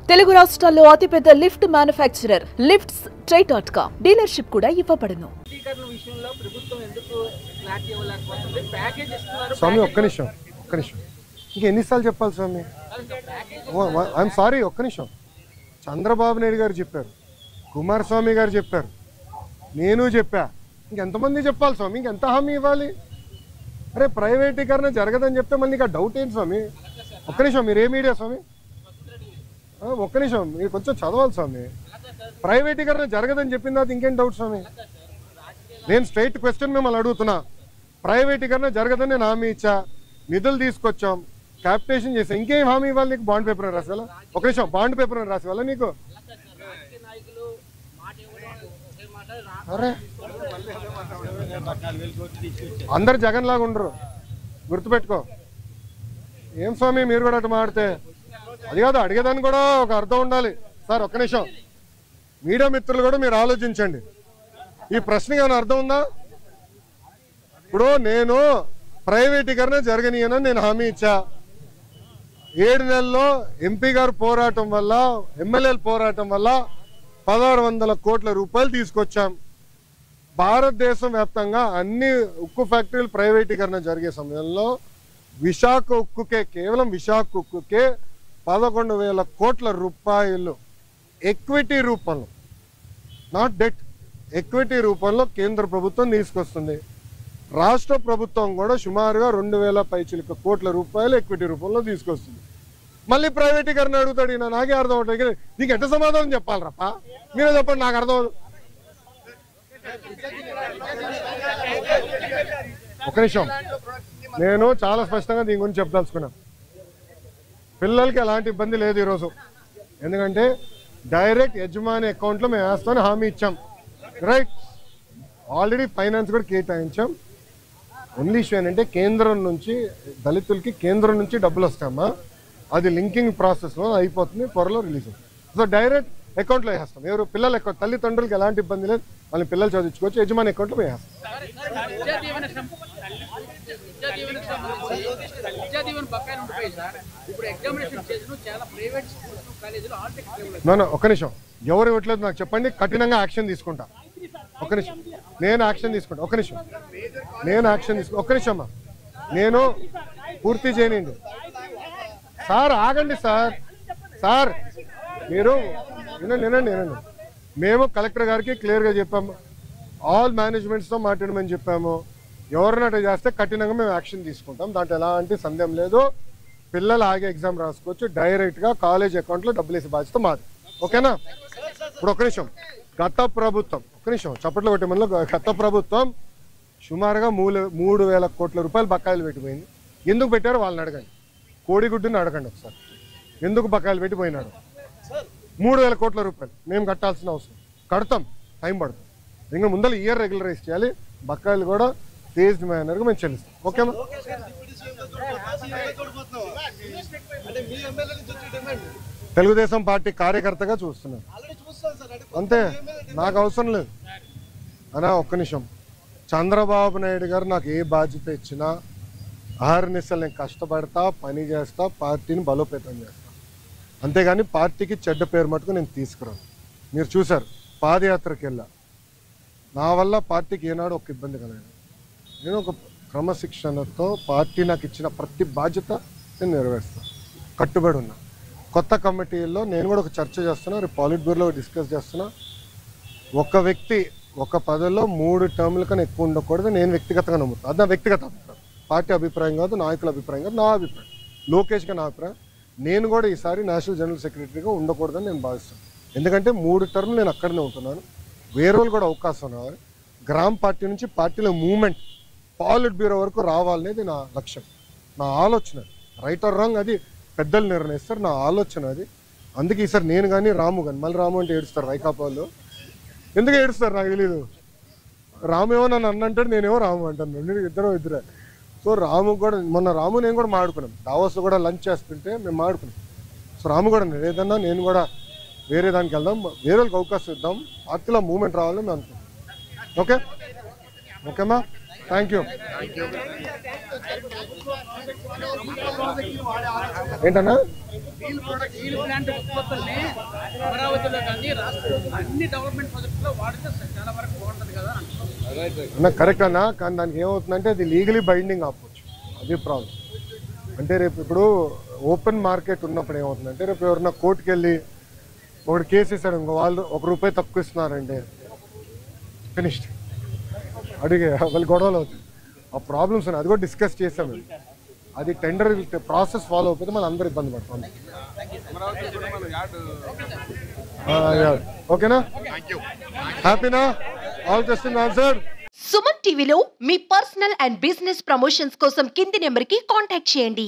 తెలుగు రాష్ట్రాల్లో అతిపెద్ద lift manufacturer lifts ట్రై.com dealership కూడా ఇవ్వబడును. స్వామి ఒక్క నిమిషం ఇంకా ఎన్నిసార్లు చెప్పాలి స్వామి? ఐఎమ్ సారీ, ఒక్క నిమిషం. చంద్రబాబు నాయుడు గారు చెప్పారు, కుమారస్వామి గారు చెప్పారు, నేను చెప్పా, ఇంకెంతమంది చెప్పాలి స్వామి? ఇంకెంత హామీ ఇవ్వాలి? అరే ప్రైవేటీకరణ జరగదని చెప్తే మళ్ళీ ఇంకా డౌట్ ఏంటి స్వామి? ఒక్క నిమిషం, మీరు ఏ మీడియా స్వామి? ఒక్క నిమిషం, మీరు కొంచెం చదవాలి స్వామి. ప్రైవేటీకరణ జరగదని చెప్పిన తర్వాత ఇంకేం డౌట్ స్వామి? నేను స్ట్రైట్ క్వశ్చన్ మిమ్మల్ని అడుగుతున్నా. ప్రైవేటీకరణ జరగదని నేను హామీ ఇచ్చా, నిధులు తీసుకొచ్చాం, క్యాపిటేషన్ చేసా, ఇంకేం హామీ ఇవ్వాలి నీకు? బాండ్ పేపర్ అని రాసేవాళ్ళ? ఒక నిమిషం, బాండ్ పేపర్ అని రాసేవాళ్ళ నీకు? అరే అందరు జగన్ లాగా ఉండరు, గుర్తుపెట్టుకో. ఏం స్వామి మీరు కూడా అటు మాడితే? అది కాదు, అడిగేదాన్ని కూడా ఒక అర్థం ఉండాలి. సార్ ఒక్క నిమిషం, మీడియా మిత్రులు కూడా మీరు ఆలోచించండి. ఈ ప్రశ్నకి ఏమైనా అర్థం ఉందా? ఇప్పుడు నేను ప్రైవేటీకరణ జరగనీయనని నేను హామీ ఇచ్చా. 7 నెలల్లో ఎంపీ గారు పోరాటం వల్ల, ఎమ్మెల్యేల పోరాటం వల్ల 1600 కోట్ల రూపాయలు తీసుకొచ్చాం. భారతదేశం వ్యాప్తంగా అన్ని ఉక్కు ఫ్యాక్టరీలు ప్రైవేటీకరణ జరిగే సమయంలో విశాఖ ఉక్కుకే, కేవలం విశాఖ ఉక్కుకే 11,000 కోట్ల రూపాయలు ఎక్విటీ రూపంలో, నాట్ డెట్, ఎక్విటీ రూపంలో కేంద్ర ప్రభుత్వం తీసుకొస్తుంది. రాష్ట్ర ప్రభుత్వం కూడా సుమారుగా 2,000 పైచిలుక కోట్ల రూపాయలు ఎక్విటీ రూపంలో తీసుకొస్తుంది. మళ్ళీ ప్రైవేటీకరణ అడుగుతాడు ఈయన, నాకే అర్థం అవుతుంది. నీకు ఎంత సమాధానం చెప్పాలి రప్ప? మీరే చెప్పండి, నాకు అర్థం. ఒక నిమిషం, నేను చాలా స్పష్టంగా దీని గురించి చెప్పదలుచుకున్నాను. పిల్లలకి ఎలాంటి ఇబ్బంది లేదు ఈరోజు, ఎందుకంటే డైరెక్ట్ యజమాని అకౌంట్లో మేము వేస్తామని హామీ ఇచ్చాం. రైట్, ఆల్రెడీ ఫైనాన్స్ కూడా కేటాయించాం. ఓన్లీ ఇష్యూ ఏంటంటే కేంద్రం నుంచి దళితులకి కేంద్రం నుంచి డబ్బులు వస్తామా, అది లింకింగ్ ప్రాసెస్లో అయిపోతుంది, త్వరలో రిలీజ్ అవుతుంది. సో డైరెక్ట్ అకౌంట్లో వేస్తాం. ఎవరు పిల్లల అకౌంట్, తల్లిదండ్రులకి ఎలాంటి ఇబ్బంది లేదు, వాళ్ళని పిల్లలు చదివించుకోవచ్చు, యజమాని అకౌంట్లో వేస్తాం. ఒక నిమిషం, ఎవరు ఇవ్వట్లేదు నాకు చెప్పండి, కఠినంగా యాక్షన్ తీసుకుంటా. ఒక నిమిషం, నేను యాక్షన్ తీసుకుంటా. ఒక నిమిషం, నేను యాక్షన్ తీసుకుంటా. ఒక్క నిమిషం అమ్మా, నేను పూర్తి చేయనండి. సార్ ఆగండి సార్. సార్ మీరు వినండి. మేము కలెక్టర్ గారికి క్లియర్గా చెప్పాము, ఆల్ మేనేజ్మెంట్స్తో మాట్లాడమని చెప్పాము. ఎవరినట్టు చేస్తే కఠినంగా మేము యాక్షన్ తీసుకుంటాం, దాంట్లో ఎలాంటి సందేహం లేదు. పిల్లలు ఆగే ఎగ్జామ్ రాసుకోవచ్చు, డైరెక్ట్గా కాలేజ్ అకౌంట్లో డబ్బులు వేసే బాధ్యత మాది. ఓకేనా? ఇప్పుడు ఒక నిమిషం, గత ప్రభుత్వం, ఒక నిమిషం చప్పట్లు కొట్టే మనలో, గత ప్రభుత్వం సుమారుగా 3,000 కోట్ల రూపాయలు బకాయిలు పెట్టిపోయింది. ఎందుకు పెట్టారో వాళ్ళని అడగండి, కోడిగుడ్డుని అడగండి ఒకసారి. ఎందుకు బకాయిలు పెట్టిపోయినాడు? 3,000 కోట్ల రూపాయలు మేము కట్టాల్సిన అవసరం, కడతాం, టైం పడుతుంది. ఇంకా ముందర ఇయర్ రెగ్యులరైజ్ చేయాలి, బకాయిలు కూడా ఫేజ్డ్ మేనర్గా మేము చెల్లిస్తాం. ఓకేనా? తెలుగుదేశం పార్టీ కార్యకర్తగా చూస్తున్నాను అంతే, నాకు అవసరం లేదు అనా. ఒక్క నిమిషం, చంద్రబాబు నాయుడు గారు నాకు ఏ బాధ్యత ఇచ్చినా అహర్నిశలు నేను కష్టపడతా, పని చేస్తా, పార్టీని బలోపేతం చేస్తా. అంతేగాని పార్టీకి చెడ్డ పేరు మటుకు నేను తీసుకురాను. మీరు చూశారు, పాదయాత్రకి వెళ్ళా, నా వల్ల పార్టీకి ఏనాడు ఒక ఇబ్బంది కలగదు. నేను ఒక క్రమశిక్షణతో పార్టీ నాకు ఇచ్చిన ప్రతి బాధ్యత నేను నెరవేరుస్తాను, కట్టుబడి ఉన్నా. కొత్త కమిటీల్లో నేను కూడా ఒక చర్చ చేస్తున్నా, రేపు పాలిట్ బ్యూరోలో డిస్కస్ చేస్తున్నా. ఒక వ్యక్తి ఒక పదవిలో 3 టర్ముల కన్నా ఎక్కువ ఉండకూడదు నేను వ్యక్తిగతంగా నమ్ముతాను. అది నా వ్యక్తిగత అభిప్రాయం, పార్టీ అభిప్రాయం కాదు, నాయకుల అభిప్రాయం కాదు, నా అభిప్రాయం, లోకేష్గా నా అభిప్రాయం. నేను కూడా ఈసారి నేషనల్ జనరల్ సెక్రటరీగా ఉండకూడదని నేను భావిస్తాను. ఎందుకంటే 3 టర్ములు నేను అక్కడనే ఉంటున్నాను, వేరే వాళ్ళు కూడా అవకాశం రావాలి. గ్రామ పార్టీ నుంచి పార్టీలో మూవ్మెంట్ పాలిట్ బ్యూరో వరకు రావాలనేది నా లక్ష్యం, నా ఆలోచన. రైట్ ఆర్ రాంగ్ అది పెద్దలు నిర్ణయిస్తారు, నా ఆలోచన అది. అందుకే ఈసారి నేను కానీ రాము కానీ, మళ్ళీ రాము అంటే ఏడుస్తారు వైకాపా వాళ్ళు. ఎందుకు ఏడుస్తారు నాకు తెలీదు. రాము ఏమో నన్ను అన్నంటాడు, నేనేమో రాము అంటాను, ఇద్దరే. సో రాము కూడా, మొన్న రాము నేను కూడా మాడుకున్నాం, దావోస్లో కూడా లంచ్ చేస్తుంటే మేము మాడుకున్నాం. సో రాము కూడా ఏదన్నా నేను కూడా వేరే దానికి వెళ్దాం, వేరే వాళ్ళకి అవకాశం ఇద్దాం, పార్టీలో మూవ్మెంట్ రావాలని మేము అనుకుంటాం. ఓకే ఓకేమ్మా. Thank you. ఏంటన్నా స్టీల్ ప్లాంట్ ఉత్పత్తుల్ని అమరావతిలో కానీ రాష్ట్రంలో అన్ని డెవలప్మెంట్ ప్రాజెక్టులో వాడితే చాలా వరకు బాగుంటుంది కదా అన్న కరెక్ట్ అన్న, కానీ దానికి ఏమవుతుందంటే అది లీగలీ బైండింగ్ ఆపవచ్చు, అది ప్రాబ్లం. అంటే రేపు ఇప్పుడు ఓపెన్ మార్కెట్ ఉన్నప్పుడు ఏమవుతుందంటే రేపు ఎవరన్నా కోర్టుకు వెళ్ళి ఒకటి కేసు ఇస్తారు, ఇంకో వాళ్ళు ₹1 తక్కువ ఇస్తున్నారంటే ఫినిష్డ్, అడిగే వాళ్ళు గొడవలు అవుతాయి. ఆ ప్రాబ్లమ్స్ ఉన్నాయి, అది కూడా డిస్కస్ చేసాం మేము. అది టెండర్ ప్రాసెస్ ఫాలో అయిపోతే మనం అందరూ ఇబ్బంది పడతాం. ఓకేనా, హ్యాపీనా, ఆల్ క్వశ్చన్ ఆన్సర్. సుమన్ టీవీలో మీ పర్సనల్ అండ్ బిజినెస్ ప్రమోషన్స్ కోసం కింది నెంబర్కి కాంటాక్ట్ చేయండి.